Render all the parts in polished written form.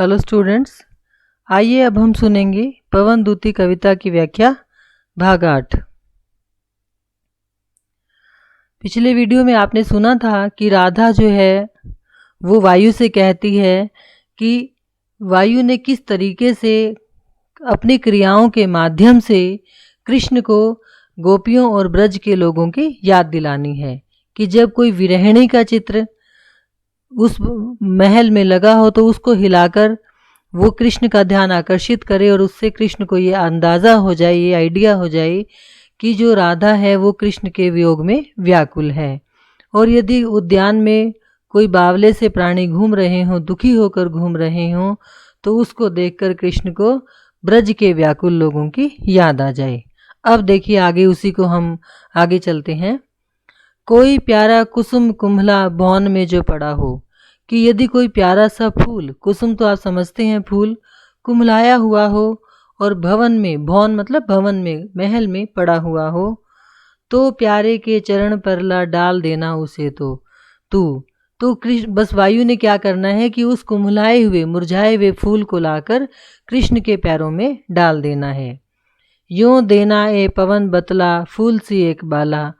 Hello students, आइए अब हम सुनेंगे पवन दूती कविता की व्याख्या भाग 8। पिछले वीडियो में आपने सुना था कि राधा जो है वो वायु से कहती है कि वायु ने किस तरीके से अपनी क्रियाओं के माध्यम से कृष्ण को गोपियों और ब्रज के लोगों की याद दिलानी है कि जब कोई विरहिणी का चित्र उस महल में लगा हो तो उसको हिलाकर वो कृष्ण का ध्यान आकर्षित करे और उससे कृष्ण को ये अंदाज़ा हो जाए, ये आइडिया हो जाए कि जो राधा है वो कृष्ण के वियोग में व्याकुल है। और यदि उद्यान में कोई बावले से प्राणी घूम रहे हों, दुखी होकर घूम रहे हों, तो उसको देखकर कृष्ण को ब्रज के व्याकुल लोगों की याद आ जाए। अब देखिए आगे, उसी को हम आगे चलते हैं। कोई प्यारा कुसुम कुम्भला भवन में जो पड़ा हो, कि यदि कोई प्यारा सा फूल, कुसुम तो आप समझते हैं फूल, कुम्हलाया हुआ हो और भवन में, भवन मतलब भवन में, महल में पड़ा हुआ हो, तो प्यारे के चरण पर ला डाल देना उसे तो कृष्ण, बस वायु ने क्या करना है कि उस कुम्हलाए हुए मुरझाए हुए फूल को लाकर कृष्ण के पैरों में डाल देना है। यूं देना ए पवन बतला फूल सी एक बाला।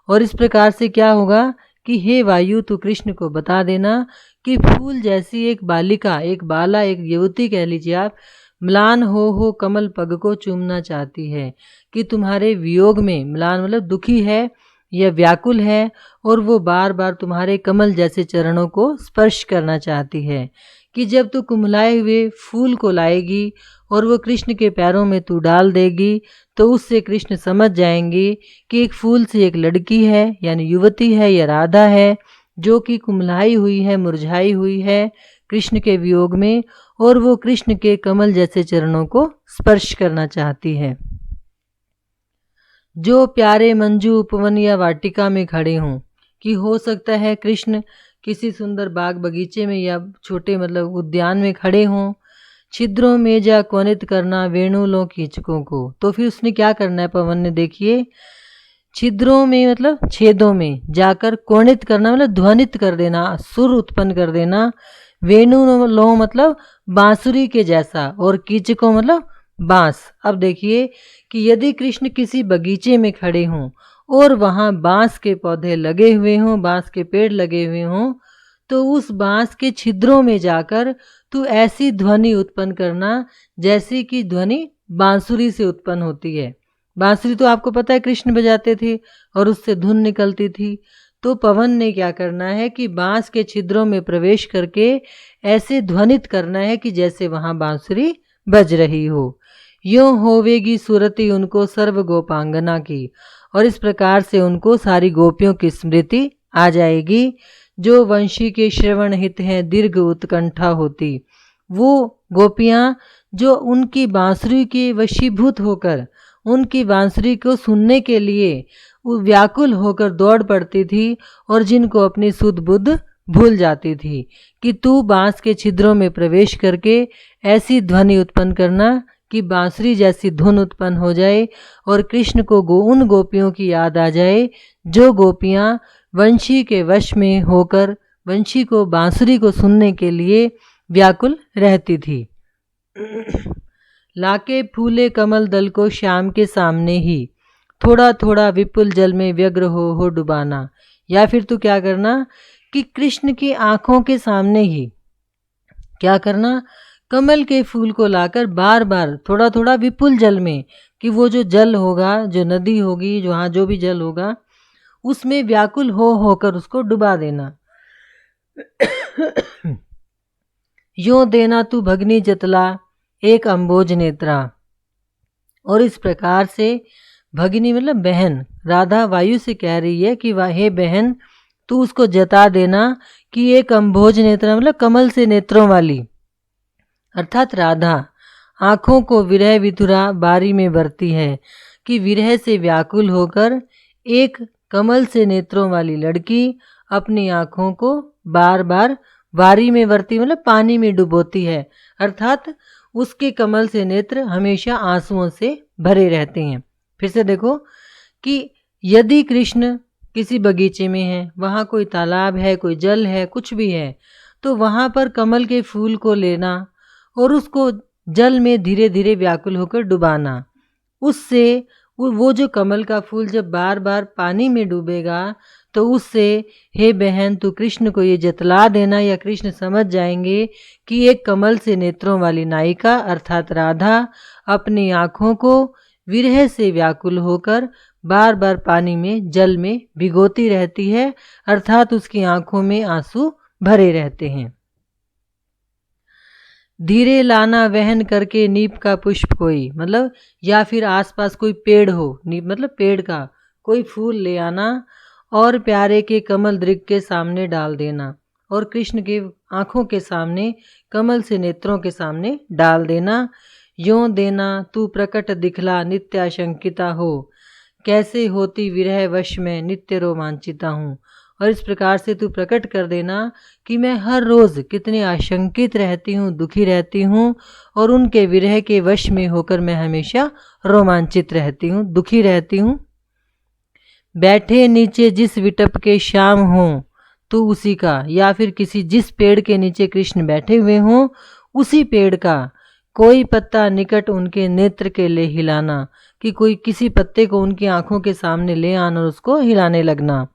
और इस प्रकार से क्या होगा कि हे वायु, तू कृष्ण को बता देना कि फूल जैसी एक बालिका, एक बाला, एक युवती कह लीजिए आप, म्लान हो कमल पग को चूमना चाहती है, कि तुम्हारे वियोग में, म्लान मतलब दुखी है या व्याकुल है, और वो बार बार तुम्हारे कमल जैसे चरणों को स्पर्श करना चाहती है। कि जब तू कुम्हलाए हुए फूल को लाएगी और वो कृष्ण के पैरों में तू डाल देगी, तो उससे कृष्ण समझ जाएंगे कि एक फूल से एक लड़की है, यानी युवती है या राधा है, जो कि कुम्हलाई हुई है, मुरझाई हुई है कृष्ण के वियोग में, और वो कृष्ण के कमल जैसे चरणों को स्पर्श करना चाहती है। जो प्यारे मंजू उपवन या वाटिका में खड़े हों, कि हो सकता है कृष्ण किसी सुंदर बाग बगीचे में या छोटे मतलब उद्यान में खड़े हों। छिद्रों में जा क्वनित करना वेणु लो कीचकों को। तो फिर उसने क्या करना है पवन ने, देखिए, छिद्रों में मतलब छेदों में जाकर क्वनित करना मतलब ध्वनित कर देना, सुर उत्पन्न कर देना। वेणु लो मतलब बांसुरी के जैसा, और कीचकों मतलब बांस। अब देखिए कि यदि कृष्ण किसी बगीचे में खड़े हों और वहाँ बांस के पौधे लगे हुए हों, बांस के पेड़ लगे हुए हों, तो उस बांस के छिद्रों में जाकर तू ऐसी ध्वनि उत्पन्न करना जैसी कि ध्वनि बांसुरी से उत्पन्न होती है। बांसुरी तो आपको पता है कृष्ण बजाते थे और उससे धुन निकलती थी। तो पवन ने क्या करना है कि बांस के छिद्रों में प्रवेश करके ऐसे ध्वनित करना है कि जैसे वहाँ बांसुरी बज रही हो। यूं होवेगी सूरती उनको सर्व गोपांगना की। और इस प्रकार से उनको सारी गोपियों की स्मृति आ जाएगी, जो वंशी के श्रवण हित हैं दीर्घ उत्कंठा होती। वो गोपियाँ जो उनकी बांसुरी के वशीभूत होकर उनकी बांसुरी को सुनने के लिए वो व्याकुल होकर दौड़ पड़ती थी, और जिनको अपनी सुध बुद्ध भूल जाती थी, कि तू बांस के छिद्रों में प्रवेश करके ऐसी ध्वनि उत्पन्न करना कि बांसुरी जैसी धुन उत्पन्न हो जाए, और कृष्ण को उन गोपियों की याद आ जाए जो गोपियाँ वंशी के वश में होकर वंशी को बांसुरी को सुनने के लिए व्याकुल रहती थी। लाके फूले कमल दल को श्याम के सामने ही, थोड़ा थोड़ा विपुल जल में व्यग्र हो डुबाना। या फिर तू क्या करना कि कृष्ण की आंखों के सामने ही क्या करना, कमल के फूल को लाकर बार बार थोड़ा थोड़ा विपुल जल में, कि वो जो जल होगा, जो नदी होगी, जो हाँ जो भी जल होगा, उसमें व्याकुल होकर उसको डुबा देना। यूं देना तू भगनी जतला एक अम्बोज नेत्रा। और इस प्रकार से भगनी मतलब बहन, राधा वायु से कह रही है कि हे बहन, तू उसको जता देना कि एक अम्बोज नेत्रा मतलब कमल से नेत्रों वाली, अर्थात राधा आँखों को विरह विधुरा बारी में बरती है, कि विरह से व्याकुल होकर एक कमल से नेत्रों वाली लड़की अपनी आँखों को बार बार वारी में बरती मतलब पानी में डुबोती है, अर्थात उसके कमल से नेत्र हमेशा आंसुओं से भरे रहते हैं। फिर से देखो कि यदि कृष्ण किसी बगीचे में है, वहाँ कोई तालाब है, कोई जल है, कुछ भी है, तो वहाँ पर कमल के फूल को लेना और उसको जल में धीरे धीरे व्याकुल होकर डुबाना। उससे वो जो कमल का फूल जब बार बार पानी में डूबेगा तो उससे हे बहन तू कृष्ण को ये जतला देना, या कृष्ण समझ जाएंगे कि एक कमल से नेत्रों वाली नायिका अर्थात राधा अपनी आँखों को विरह से व्याकुल होकर बार बार पानी में जल में भिगोती रहती है, अर्थात उसकी आंखों में आंसू भरे रहते हैं। धीरे लाना वहन करके नीप का पुष्प कोई, मतलब या फिर आसपास कोई पेड़ हो, नीप मतलब पेड़ का कोई फूल ले आना और प्यारे के कमल दृग के सामने डाल देना, और कृष्ण के आँखों के सामने कमल से नेत्रों के सामने डाल देना। यों देना तू प्रकट दिखला नित्याशंकिता हो, कैसे होती विरह वश में नित्य रोमांचिता हूँ। और इस प्रकार से तू प्रकट कर देना कि मैं हर रोज़ कितनी आशंकित रहती हूँ, दुखी रहती हूँ, और उनके विरह के वश में होकर मैं हमेशा रोमांचित रहती हूँ, दुखी रहती हूँ। बैठे नीचे जिस विटप के श्याम हो तू उसी का, या फिर किसी जिस पेड़ के नीचे कृष्ण बैठे हुए हों उसी पेड़ का कोई पत्ता निकट उनके नेत्र के ले हिलाना, कि कोई किसी पत्ते को उनकी आंखों के सामने ले आना और उसको हिलाने लगना।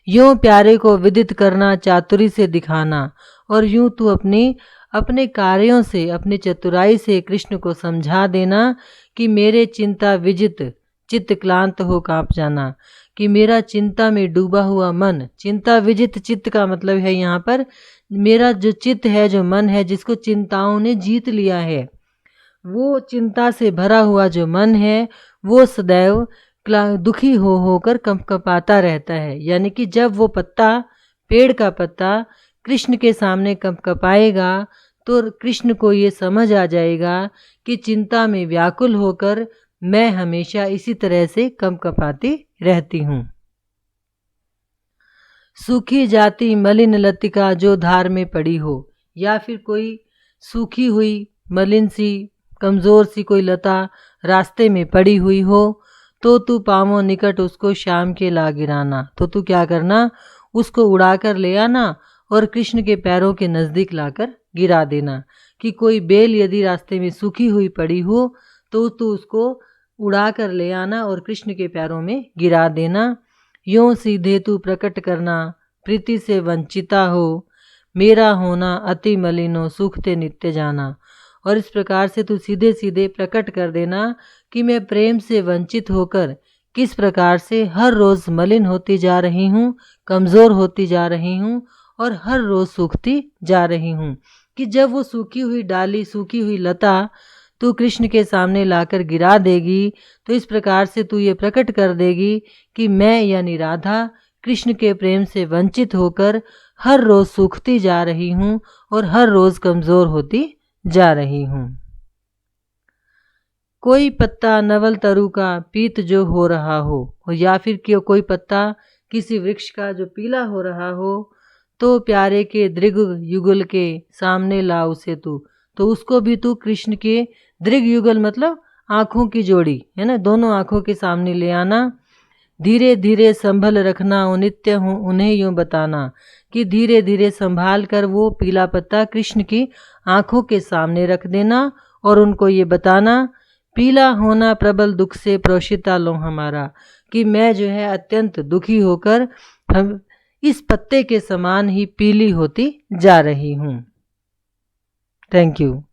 यूं प्यारे को विदित करना चातुरी से दिखाना, और यूं तू अपने कार्यों से अपनी चतुराई से कृष्ण को समझा देना कि मेरे चिंता विजित चित्त क्लांत हो कांप जाना, कि मेरा चिंता में डूबा हुआ मन, चिंता विजित चित्त का मतलब है यहाँ पर मेरा जो चित्त है, जो मन है, जिसको चिंताओं ने जीत लिया है, वो चिंता से भरा हुआ जो मन है वो सदैव दुखी होकर कंपकपाता रहता है। यानी कि जब वो पत्ता, पेड़ का पत्ता कृष्ण के सामने कंपकपाएगा तो कृष्ण को ये समझ आ जाएगा कि चिंता में व्याकुल होकर मैं हमेशा इसी तरह से कंपकपाती रहती हूँ। सूखी जाती मलिन लतिका जो धार में पड़ी हो, या फिर कोई सूखी हुई मलिन सी कमज़ोर सी कोई लता रास्ते में पड़ी हुई हो तो तू पाँवों निकट उसको शाम के ला गिराना, तो तू क्या करना, उसको उड़ाकर ले आना और कृष्ण के पैरों के नज़दीक लाकर गिरा देना। कि कोई बेल यदि रास्ते में सूखी हुई पड़ी हो तो तू उसको उड़ा कर ले आना और कृष्ण के पैरों में गिरा देना। यों सीधे तू प्रकट करना प्रीति से वंचिता हो, मेरा होना अति मलिनो सूखते नित्य जाना। और इस प्रकार से तू सीधे सीधे प्रकट कर देना कि मैं प्रेम से वंचित होकर किस प्रकार से हर रोज़ मलिन होती जा रही हूँ, कमज़ोर होती जा रही हूँ और हर रोज़ सूखती जा रही हूँ। कि जब वो सूखी हुई डाली, सूखी हुई लता तू कृष्ण के सामने लाकर गिरा देगी तो इस प्रकार से तू ये प्रकट कर देगी कि मैं यानी राधा कृष्ण के प्रेम से वंचित होकर हर रोज़ सूखती जा रही हूँ और हर रोज़ कमज़ोर होती जा रही हूँ। कोई पत्ता नवल तरु का पीत जो हो रहा हो, या फिर कोई पत्ता किसी वृक्ष का जो पीला हो रहा हो तो प्यारे के दृग युगल के सामने ला उसे तू, तो उसको भी तू कृष्ण के दृग युगल मतलब आँखों की जोड़ी है ना, दोनों आँखों के सामने ले आना। धीरे धीरे संभल रखना ओ नित्य हूँ उन्हें यूँ बताना, कि धीरे धीरे संभाल कर वो पीला पत्ता कृष्ण की आँखों के सामने रख देना और उनको ये बताना, पीला होना प्रबल दुख से प्रोषिता लो हमारा, कि मैं जो है अत्यंत दुखी होकर हम इस पत्ते के समान ही पीली होती जा रही हूँ। Thank you.